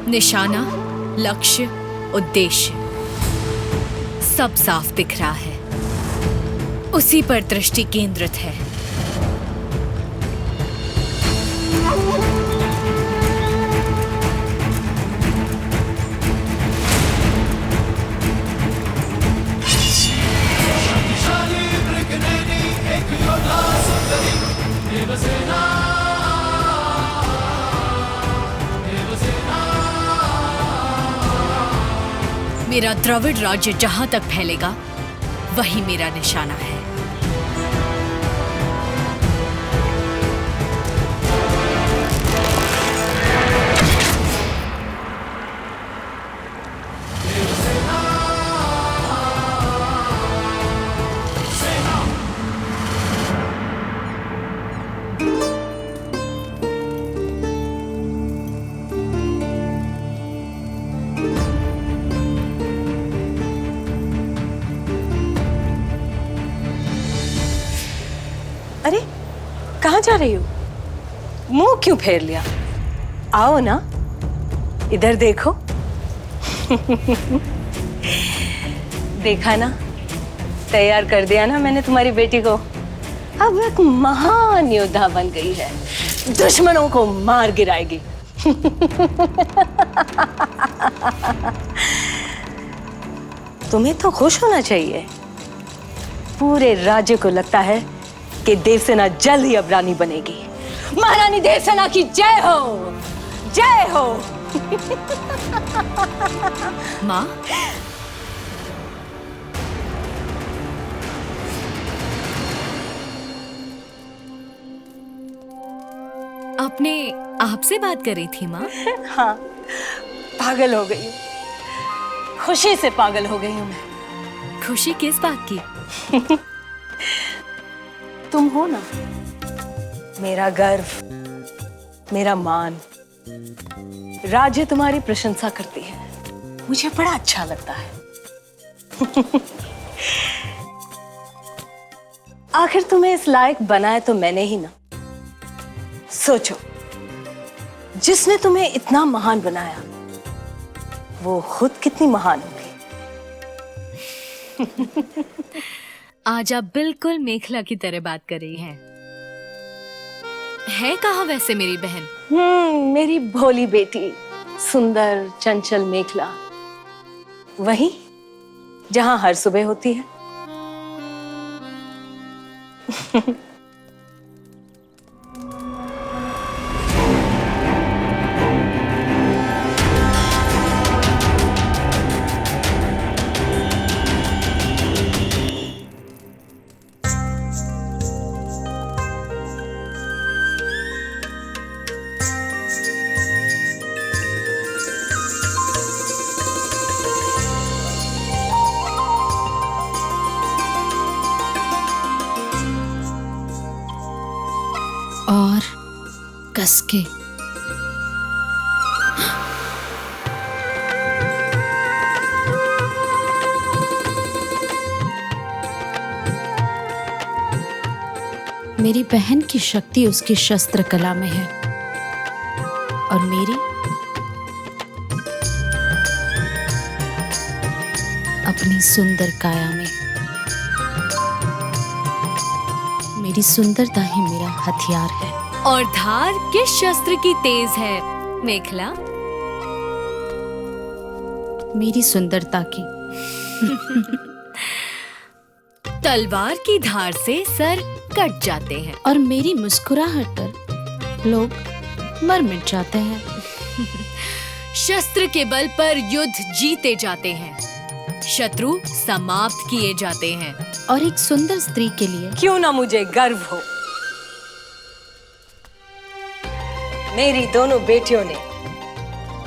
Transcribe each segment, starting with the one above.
निशाना, लक्ष्य, उद्देश्य सब साफ दिख रहा है। उसी पर दृष्टि केंद्रित है। मेरा द्रविड़ राज्य जहां तक फैलेगा वही मेरा निशाना है। अरे कहाँ जा रही हो? मुंह क्यों फेर लिया? आओ ना, इधर देखो। देखा ना, तैयार कर दिया ना मैंने तुम्हारी बेटी को। अब एक महान योद्धा बन गई है, दुश्मनों को मार गिराएगी। तुम्हें तो खुश होना चाहिए। पूरे राज्य को लगता है कि देवसेना जल्द ही अब रानी बनेगी। महारानी देवसेना की जय हो, जय हो। माँ, आपने आपसे बात करी थी माँ? हाँ, पागल हो गई हूँ, खुशी से पागल हो गई हूँ मैं। खुशी किस बात की? तुम हो ना मेरा गर्व, मेरा मान। राज्य तुम्हारी प्रशंसा करती है, मुझे बड़ा अच्छा लगता है। आखिर तुम्हें इस लायक बनाया तो मैंने ही ना। सोचो, जिसने तुम्हें इतना महान बनाया वो खुद कितनी महान होगी। आज आप बिल्कुल मेखला की तरह बात कर रही हैं। है कहाँ वैसे मेरी बहन? मेरी भोली बेटी, सुंदर चंचल मेखला, वही जहां हर सुबह होती है। और कसके मेरी बहन की शक्ति उसकी शस्त्र कला में है और मेरी अपनी सुंदर काया में। मेरी सुंदरता ही मेरा हथियार है। और धार किस शस्त्र की तेज है मेखला? मेरी सुंदरता की। तलवार की धार से सर कट जाते हैं और मेरी मुस्कुराहट पर लोग मर मिट जाते हैं। शस्त्र के बल पर युद्ध जीते जाते हैं, शत्रु समाप्त किए जाते हैं। और एक सुंदर स्त्री के लिए क्यों ना मुझे गर्व हो। मेरी दोनों बेटियों ने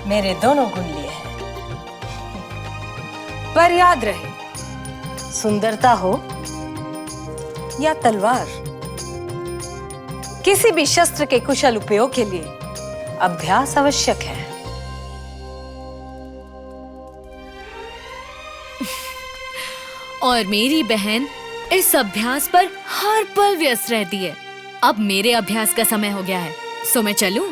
मेरे दोनों गुण लिए हैं। पर याद रहे, सुंदरता हो या तलवार, किसी भी शस्त्र के कुशल उपयोग के लिए अभ्यास आवश्यक है। और मेरी बहन इस अभ्यास पर हर पल व्यस्त रहती है। अब मेरे अभ्यास का समय हो गया है, सो मैं चलूं?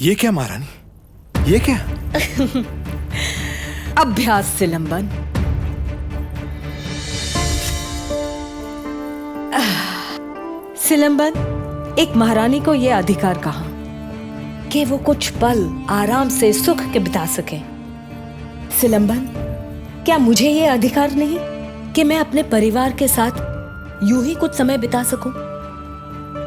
ये क्या महारानी, ये क्या? अभ्यास सिलंबन। सिलंबन, एक महारानी को यह अधिकार कहा कि वो कुछ पल आराम से सुख के बिता सके। सिलंबन, क्या मुझे यह अधिकार नहीं कि मैं अपने परिवार के साथ यूं ही कुछ समय बिता सकूं?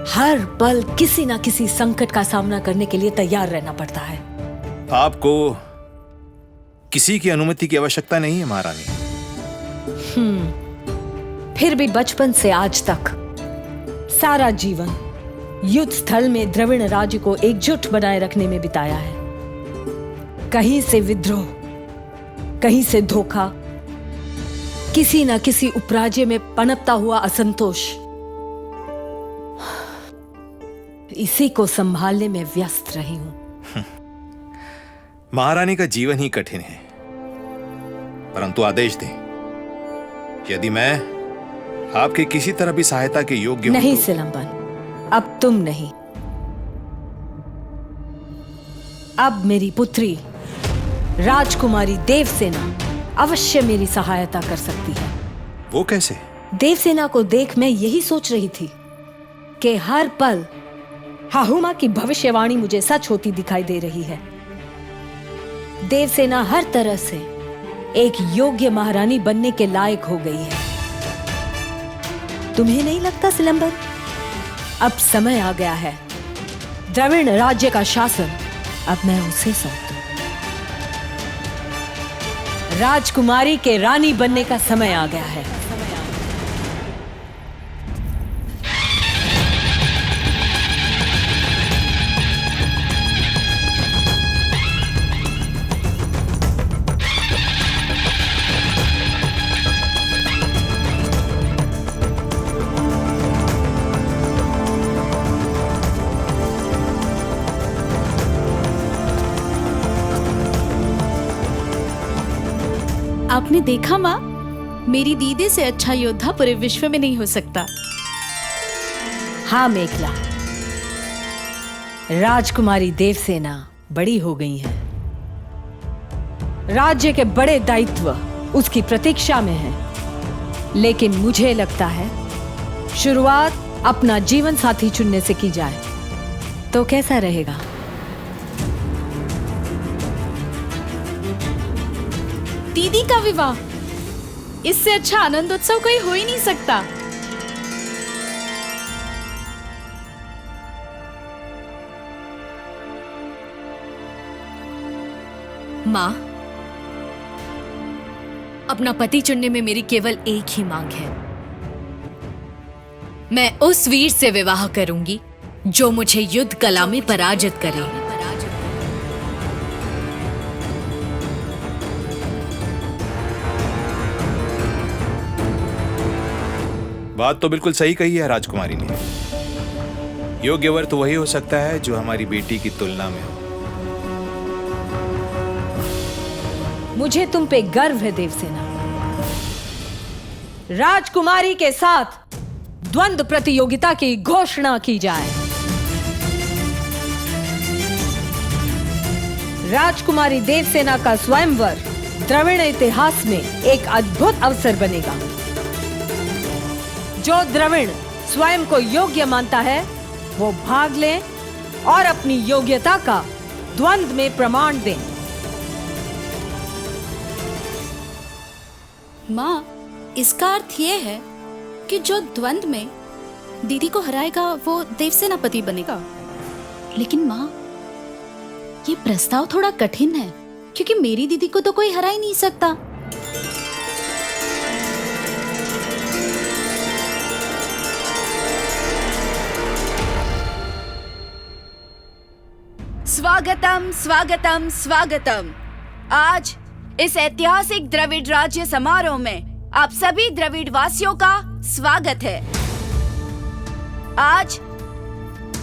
हर पल किसी ना किसी संकट का सामना करने के लिए तैयार रहना पड़ता है। आपको किसी की अनुमति की आवश्यकता नहीं है महारानी। फिर भी बचपन से आज तक सारा जीवन युद्ध स्थल में द्रविड़ राज्य को एकजुट बनाए रखने में बिताया है। कहीं से विद्रोह, कहीं से धोखा, किसी न किसी उपराज्य में पनपता हुआ असंतोष, इसी को संभालने में व्यस्त रही हूं। महारानी का जीवन ही कठिन है, परंतु आदेश दें, यदि मैं आपके किसी तरह भी सहायता के योग्य हूं नहीं तो... सिलंबन, अब तुम नहीं। अब मेरी पुत्री राजकुमारी देवसेना अवश्य मेरी सहायता कर सकती है। वो कैसे? देवसेना को देख मैं यही सोच रही थी कि हर पल हाहुमा की भविष्यवाणी मुझे सच होती दिखाई दे रही है। देवसेना हर तरह से एक योग्य महारानी बनने के लायक हो गई है। तुम्हें नहीं लगता सिलंबन? अब समय आ गया है, द्रविड़ राज्य का शासन अब मैं उसे सौंप दूं। राजकुमारी के रानी बनने का समय आ गया है। आपने देखा माँ, मेरी दीदी से अच्छा योद्धा पूरे विश्व में नहीं हो सकता। हाँ मेखला, राजकुमारी देवसेना बड़ी हो गई है। राज्य के बड़े दायित्व उसकी प्रतीक्षा में है। लेकिन मुझे लगता है शुरुआत अपना जीवन साथी चुनने से की जाए तो कैसा रहेगा? दीदी का विवाह, इससे अच्छा आनंद उत्सव कोई हो ही नहीं सकता। माँ, अपना पति चुनने में मेरी केवल एक ही मांग है। मैं उस वीर से विवाह करूंगी जो मुझे युद्ध कला में पराजित करे। बात तो बिल्कुल सही कही है राजकुमारी ने। योग्य वर तो वही हो सकता है जो हमारी बेटी की तुलना में हो। मुझे तुम पे गर्व है देवसेना। राजकुमारी के साथ द्वंद्व प्रतियोगिता की घोषणा की जाए। राजकुमारी देवसेना का स्वयंवर द्रविड़ इतिहास में एक अद्भुत अवसर बनेगा। जो द्रविड़ स्वयं को योग्य मानता है वो भाग ले और अपनी योग्यता का द्वंद्व में प्रमाण दें। माँ, इसका अर्थ ये है कि जो द्वंद्व में दीदी को हराएगा वो देवसेनापति बनेगा। लेकिन माँ, ये प्रस्ताव थोड़ा कठिन है क्योंकि मेरी दीदी को तो कोई हरा ही नहीं सकता। स्वागतम स्वागतम स्वागतम। आज इस ऐतिहासिक द्रविड़ राज्य समारोह में आप सभी द्रविड़ वासियों का स्वागत है। आज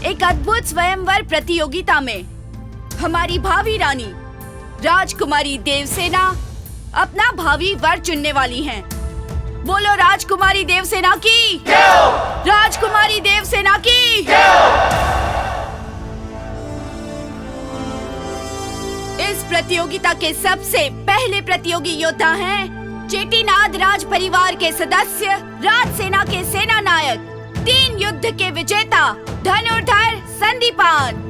एक अद्भुत स्वयंवर प्रतियोगिता में हमारी भावी रानी राजकुमारी देवसेना अपना भावी वर चुनने वाली हैं। बोलो राजकुमारी देवसेना की जय! राजकुमारी देवसेना की जय! इस प्रतियोगिता के सबसे पहले प्रतियोगी योद्धा हैं चेटीनाद राज परिवार के सदस्य, राज सेना के सेना नायक, 3 युद्ध के विजेता धनुर्धर संदीपान।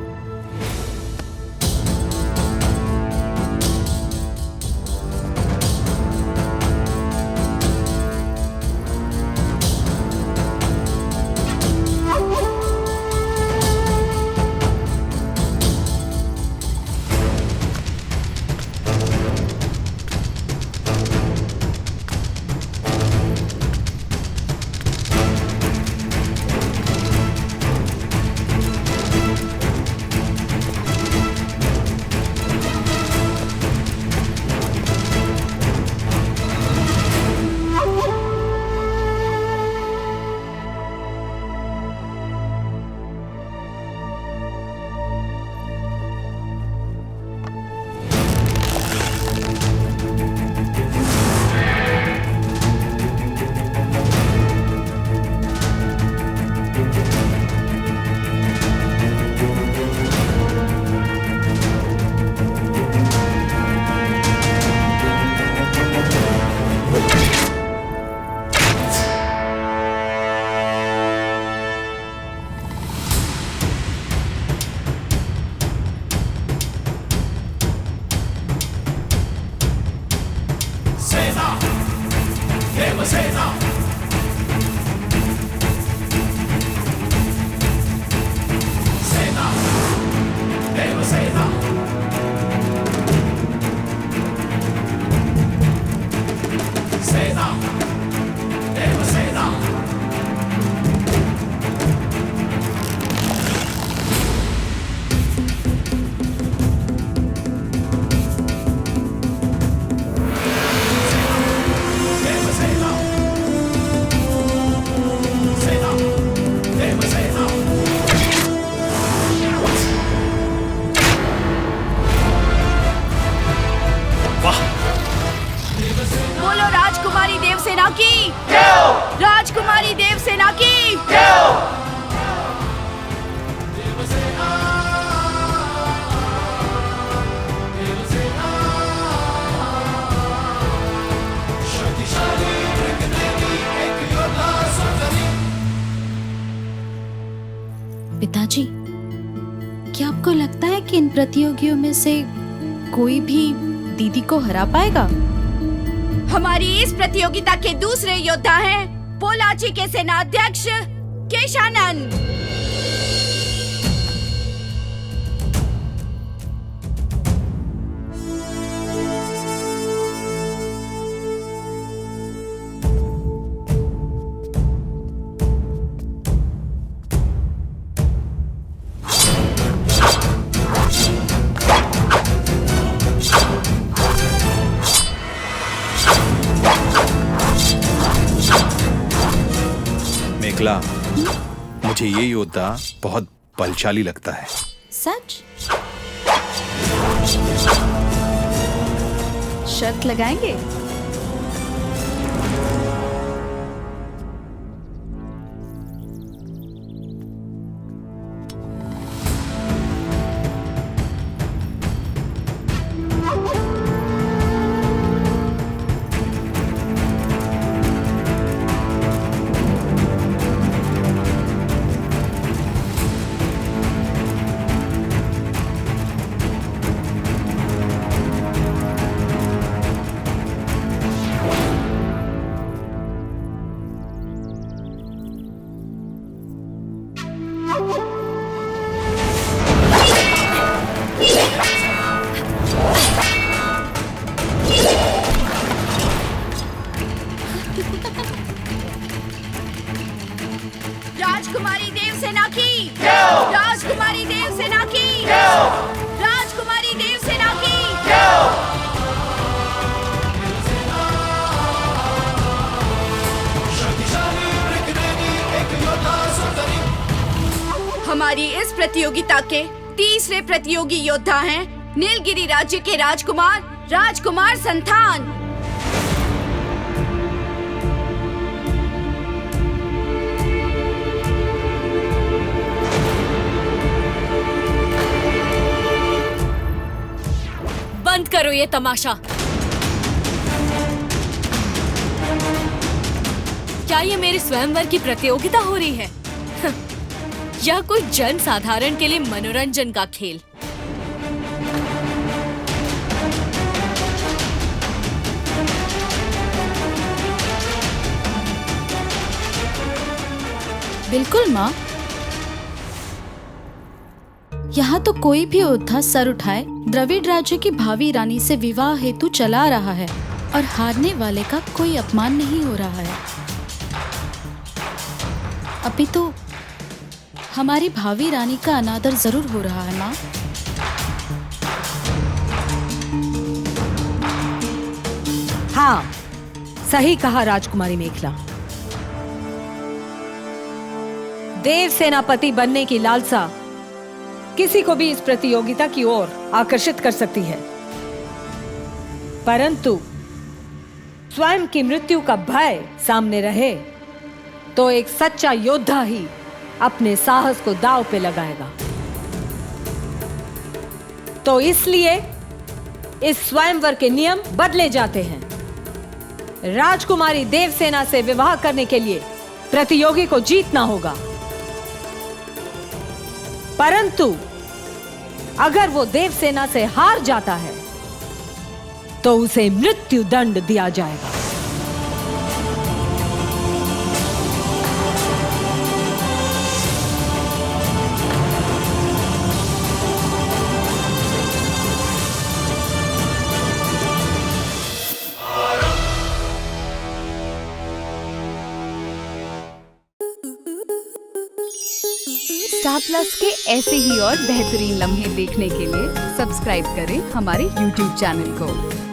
राजकुमारी देवसेना की पिताजी, क्या आपको लगता है कि इन प्रतियोगियों में से कोई भी दीदी को हरा पाएगा? हमारी इस प्रतियोगिता के दूसरे योद्धा हैं पोलाची के सेनाध्यक्ष केशानंद। मेखला, मुझे ये योद्धा बहुत बलशाली लगता है। सच? शर्त लगाएंगे? राजकुमारी देवसेना की राजकुमारी देवसेना की राजकुमारी देवसेना की हमारी इस प्रतियोगिता के तीसरे प्रतियोगी योद्धा हैं नीलगिरी राज्य के राजकुमार राजकुमार संथान। बंद करो ये तमाशा। क्या ये मेरे स्वयंवर की प्रतियोगिता हो रही है या कोई जन साधारण के लिए मनोरंजन का खेल? बिल्कुल माँ, यहाँ तो कोई भी योद्धा सर उठाए द्रविड़ राज्य की भावी रानी से विवाह हेतु चला रहा है और हारने वाले का कोई अपमान नहीं हो रहा है। अभी तो हमारी भावी रानी का अनादर जरूर हो रहा है माँ। हाँ, सही कहा राजकुमारी मेखला। देव सेनापति बनने की लालसा किसी को भी इस प्रतियोगिता की ओर आकर्षित कर सकती है, परंतु स्वयं की मृत्यु का भय सामने रहे तो एक सच्चा योद्धा ही अपने साहस को दांव पे लगाएगा। तो इसलिए इस स्वयंवर के नियम बदले जाते हैं। राजकुमारी देवसेना से विवाह करने के लिए प्रतियोगी को जीतना होगा, परंतु अगर वो देवसेना से हार जाता है तो उसे मृत्यु दंड दिया जाएगा। स्टार प्लस के ऐसे ही और बेहतरीन लम्हे देखने के लिए सब्सक्राइब करें हमारे YouTube चैनल को।